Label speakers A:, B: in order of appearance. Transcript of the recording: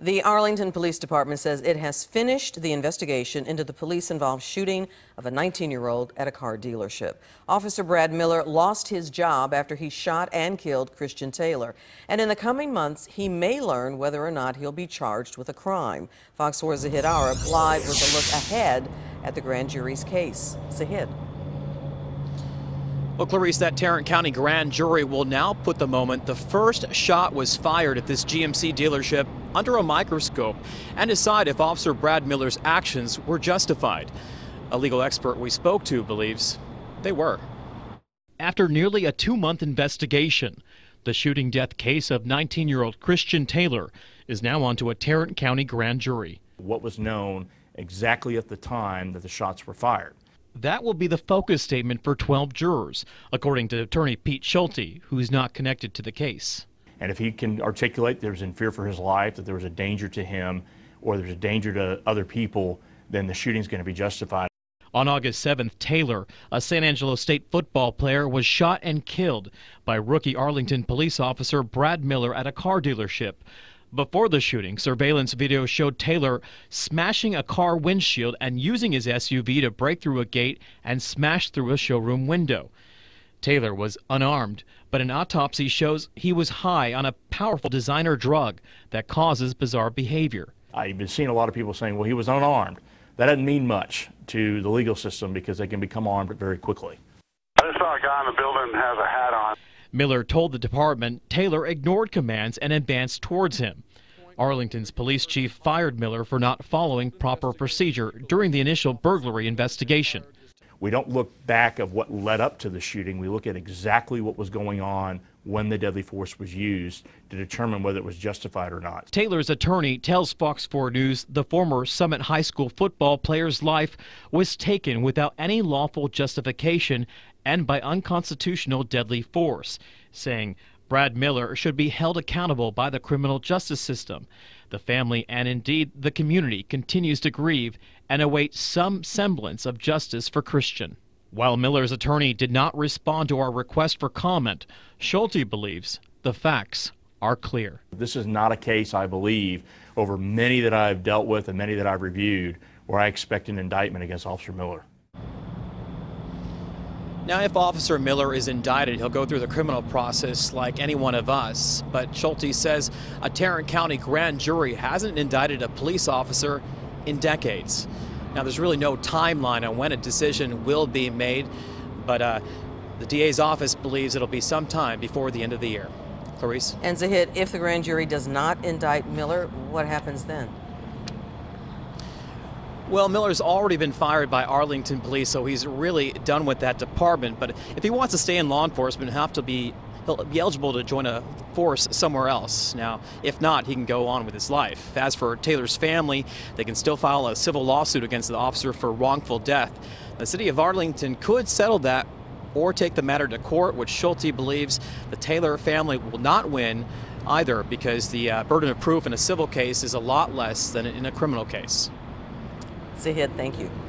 A: The Arlington Police Department says it has finished the investigation into the police-involved shooting of a 19-year-old at a car dealership. Officer Brad Miller lost his job after he shot and killed Christian Taylor. And in the coming months, he may learn whether or not he'll be charged with a crime. Fox 4's Zahid Arab live with a look ahead at the grand jury's case. Zahid.
B: Well, Clarice, that Tarrant County grand jury will now put the moment the first shot was fired at this GMC dealership under a microscope and decide if Officer Brad Miller's actions were justified. A legal expert we spoke to believes they were. After nearly a 2-month investigation, the shooting death case of 19-year-old Christian Taylor is now onto a Tarrant County grand jury.
C: What was known exactly at the time that the shots were fired.
B: That will be the focus statement for 12 jurors, according to attorney Pete Schulte, who's not connected to the case.
C: And if he can articulate there was in fear for his life, that there was a danger to him, or there's a danger to other people, then the shooting's going to be justified.
B: On August 7th, Taylor, a San Angelo State football player, was shot and killed by rookie Arlington police officer Brad Miller at a car dealership. Before the shooting, surveillance video showed Taylor smashing a car windshield and using his SUV to break through a gate and smash through a showroom window. Taylor was unarmed, but an autopsy shows he was high on a powerful designer drug that causes bizarre behavior.
C: I've been seeing a lot of people saying, well, he was unarmed. That doesn't mean much to the legal system because they can become armed very quickly.
D: I just saw a guy in the building has a hat on.
B: Miller told the department Taylor ignored commands and advanced towards him. Arlington's police chief fired Miller for not following proper procedure during the initial burglary investigation.
C: We don't look back of what led up to the shooting. We look at exactly what was going on when the deadly force was used to determine whether it was justified or not.
B: Taylor's attorney tells Fox 4 News the former Summit High School football player's life was taken without any lawful justification and by unconstitutional deadly force, saying Brad Miller should be held accountable by the criminal justice system. The family and indeed the community continues to grieve and await some semblance of justice for Christian. While Miller's attorney did not respond to our request for comment, Schulte believes the facts are clear.
C: This is not a case, I believe, over many that I've dealt with and many that I've reviewed, where I expect an indictment against Officer Miller.
B: Now, if Officer Miller is indicted, he'll go through the criminal process like any one of us. But Schulte says a Tarrant County grand jury hasn't indicted a police officer in decades. Now, there's really no timeline on when a decision will be made, but the DA's office believes it'll be sometime before the end of the year. Clarice?
A: And Zahid, if the grand jury does not indict Miller, what happens then?
B: Well, Miller's already been fired by Arlington Police, so he's really done with that department. But if he wants to stay in law enforcement, he'll be eligible to join a force somewhere else. Now, if not, he can go on with his life. As for Taylor's family, they can still file a civil lawsuit against the officer for wrongful death. The city of Arlington could settle that or take the matter to court, which Schulte believes the Taylor family will not win either because the burden of proof in a civil case is a lot less than in a criminal case.
A: Zahid, thank you.